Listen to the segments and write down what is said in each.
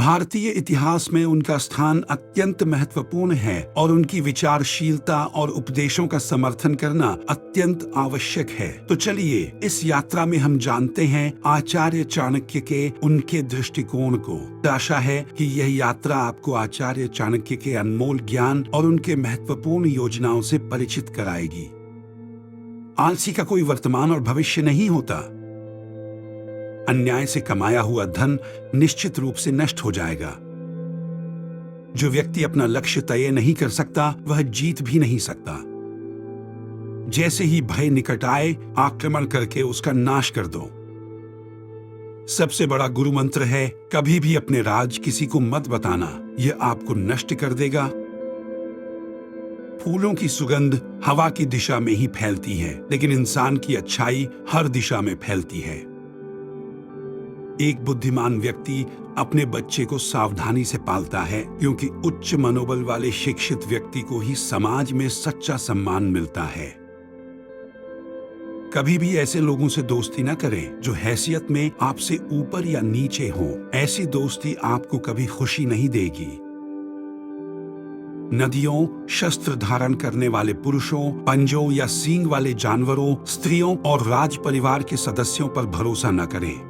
भारतीय इतिहास में उनका स्थान अत्यंत महत्वपूर्ण है और उनकी विचारशीलता और उपदेशों का समर्थन करना अत्यंत आवश्यक है। तो चलिए इस यात्रा में हम जानते हैं आचार्य चाणक्य के उनके दृष्टिकोण को। आशा है कि यह यात्रा आपको आचार्य चाणक्य के अनमोल ज्ञान और उनके महत्वपूर्ण योजनाओं से परिचित कराएगी। आलसी का कोई वर्तमान और भविष्य नहीं होता। अन्याय से कमाया हुआ धन निश्चित रूप से नष्ट हो जाएगा। जो व्यक्ति अपना लक्ष्य तय नहीं कर सकता वह जीत भी नहीं सकता। जैसे ही भय निकट आए, आक्रमण करके उसका नाश कर दो। सबसे बड़ा गुरु मंत्र है, कभी भी अपने राज किसी को मत बताना, यह आपको नष्ट कर देगा। फूलों की सुगंध हवा की दिशा में ही फैलती है, लेकिन इंसान की अच्छाई हर दिशा में फैलती है। एक बुद्धिमान व्यक्ति अपने बच्चे को सावधानी से पालता है, क्योंकि उच्च मनोबल वाले शिक्षित व्यक्ति को ही समाज में सच्चा सम्मान मिलता है। कभी भी ऐसे लोगों से दोस्ती न करें जो हैसियत में आपसे ऊपर या नीचे हो। ऐसी दोस्ती आपको कभी खुशी नहीं देगी। नदियों, शस्त्र धारण करने वाले पुरुषों, पंजों या सींग वाले जानवरों, स्त्रियों और राज परिवार के सदस्यों पर भरोसा न करें।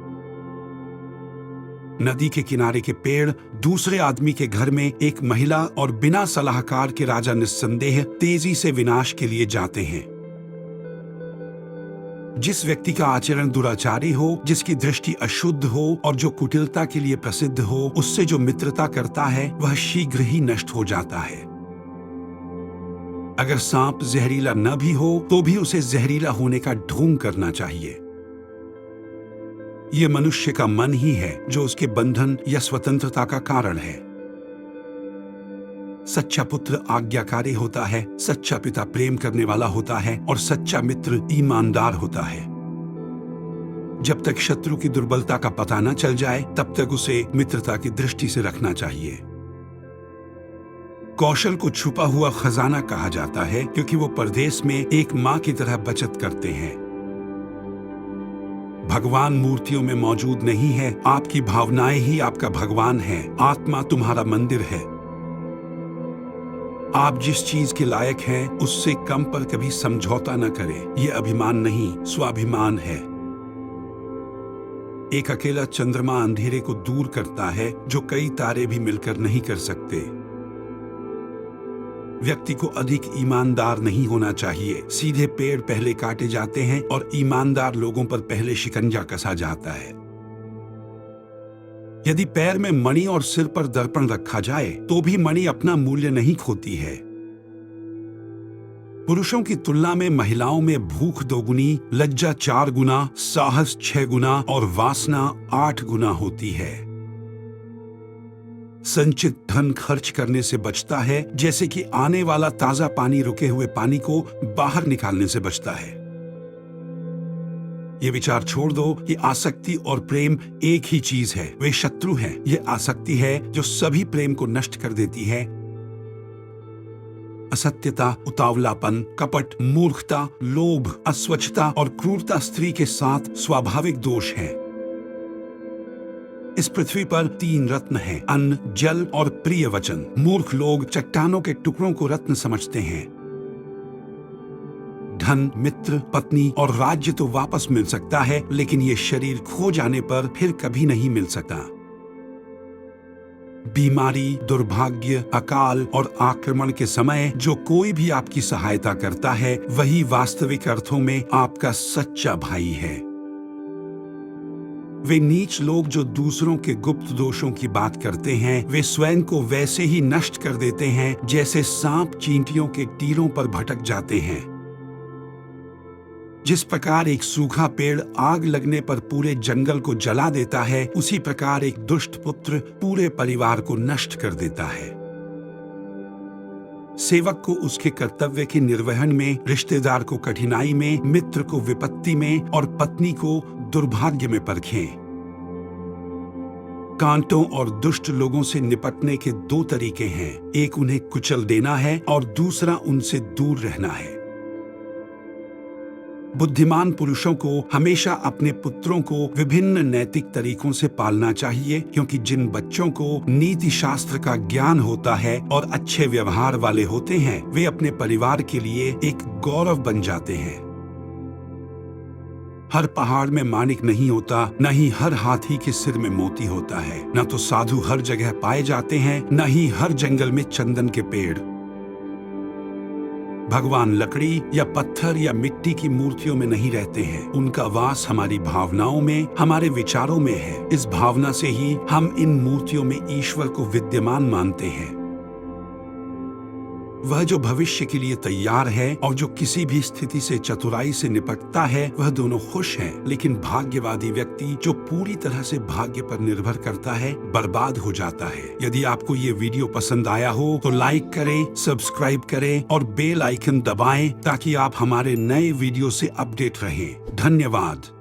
नदी के किनारे के पेड़ दूसरे आदमी के घर में एक महिला और बिना सलाहकार के राजा निस्संदेह तेजी से विनाश के लिए जाते हैं। जिस व्यक्ति का आचरण दुराचारी हो, जिसकी दृष्टि अशुद्ध हो और जो कुटिलता के लिए प्रसिद्ध हो, उससे जो मित्रता करता है वह शीघ्र ही नष्ट हो जाता है। अगर सांप जहरीला न भी हो तो भी उसे जहरीला होने का ढोंग करना चाहिए। यह मनुष्य का मन ही है जो उसके बंधन या स्वतंत्रता का कारण है। सच्चा पुत्र आज्ञाकारी होता है, सच्चा पिता प्रेम करने वाला होता है और सच्चा मित्र ईमानदार होता है। जब तक शत्रु की दुर्बलता का पता न चल जाए तब तक उसे मित्रता की दृष्टि से रखना चाहिए। कौशल को छुपा हुआ खजाना कहा जाता है, क्योंकि वो परदेश में एक मां की तरह बचत करते हैं। भगवान मूर्तियों में मौजूद नहीं है, आपकी भावनाएं ही आपका भगवान है। आत्मा तुम्हारा मंदिर है। आप जिस चीज के लायक हैं उससे कम पर कभी समझौता न करें। यह अभिमान नहीं, स्वाभिमान है। एक अकेला चंद्रमा अंधेरे को दूर करता है जो कई तारे भी मिलकर नहीं कर सकते। व्यक्ति को अधिक ईमानदार नहीं होना चाहिए। सीधे पेड़ पहले काटे जाते हैं और ईमानदार लोगों पर पहले शिकंजा कसा जाता है। यदि पैर में मणि और सिर पर दर्पण रखा जाए तो भी मणि अपना मूल्य नहीं खोती है। पुरुषों की तुलना में महिलाओं में भूख 2 गुनी, लज्जा 4 गुना, साहस 6 गुना और वासना 8 गुना होती है। संचित धन खर्च करने से बचता है, जैसे कि आने वाला ताजा पानी रुके हुए पानी को बाहर निकालने से बचता है। ये विचार छोड़ दो कि आसक्ति और प्रेम एक ही चीज है, वे शत्रु हैं। ये आसक्ति है जो सभी प्रेम को नष्ट कर देती है। असत्यता, उतावलापन, कपट, मूर्खता, लोभ, अस्वच्छता और क्रूरता स्त्री के साथ स्वाभाविक दोष हैं। इस पृथ्वी पर 3 रत्न हैं, अन्न, जल और प्रिय वचन। मूर्ख लोग चट्टानों के टुकड़ों को रत्न समझते हैं। धन, मित्र, पत्नी और राज्य तो वापस मिल सकता है, लेकिन ये शरीर खो जाने पर फिर कभी नहीं मिल सकता। बीमारी, दुर्भाग्य, अकाल और आक्रमण के समय जो कोई भी आपकी सहायता करता है वही वास्तविक अर्थों में आपका सच्चा भाई है। वे नीच लोग जो दूसरों के गुप्त दोषों की बात करते हैं, वे स्वयं को वैसे ही नष्ट कर देते हैं जैसे सांप चींटियों के टीलों पर भटक जाते हैं। जिस प्रकार एक सूखा पेड़ आग लगने पर पूरे जंगल को जला देता है, उसी प्रकार एक दुष्ट पुत्र पूरे परिवार को नष्ट कर देता है। सेवक को उसके कर्तव्य के निर्वहन में, रिश्तेदार को कठिनाई में, मित्र को विपत्ति में और पत्नी को दुर्भाग्य में परखें। कांटों और दुष्ट लोगों से निपटने के 2 तरीके हैं, एक उन्हें कुचल देना है और दूसरा उनसे दूर रहना है। बुद्धिमान पुरुषों को हमेशा अपने पुत्रों को विभिन्न नैतिक तरीकों से पालना चाहिए, क्योंकि जिन बच्चों को नीति शास्त्र का ज्ञान होता है और अच्छे व्यवहार वाले होते हैं, वे अपने परिवार के लिए एक गौरव बन जाते हैं। हर पहाड़ में माणिक नहीं होता, न ही हर हाथी के सिर में मोती होता है, न तो साधु हर जगह पाए जाते हैं, न ही हर जंगल में चंदन के पेड़। भगवान लकड़ी या पत्थर या मिट्टी की मूर्तियों में नहीं रहते हैं। उनका वास हमारी भावनाओं में, हमारे विचारों में है। इस भावना से ही हम इन मूर्तियों में ईश्वर को विद्यमान मानते हैं। वह जो भविष्य के लिए तैयार है और जो किसी भी स्थिति से चतुराई से निपटता है, वह दोनों खुश हैं। लेकिन भाग्यवादी व्यक्ति जो पूरी तरह से भाग्य पर निर्भर करता है, बर्बाद हो जाता है। यदि आपको ये वीडियो पसंद आया हो तो लाइक करें, सब्सक्राइब करें और बेल आइकन दबाएं, ताकि आप हमारे नए वीडियो से अपडेट रहें। धन्यवाद।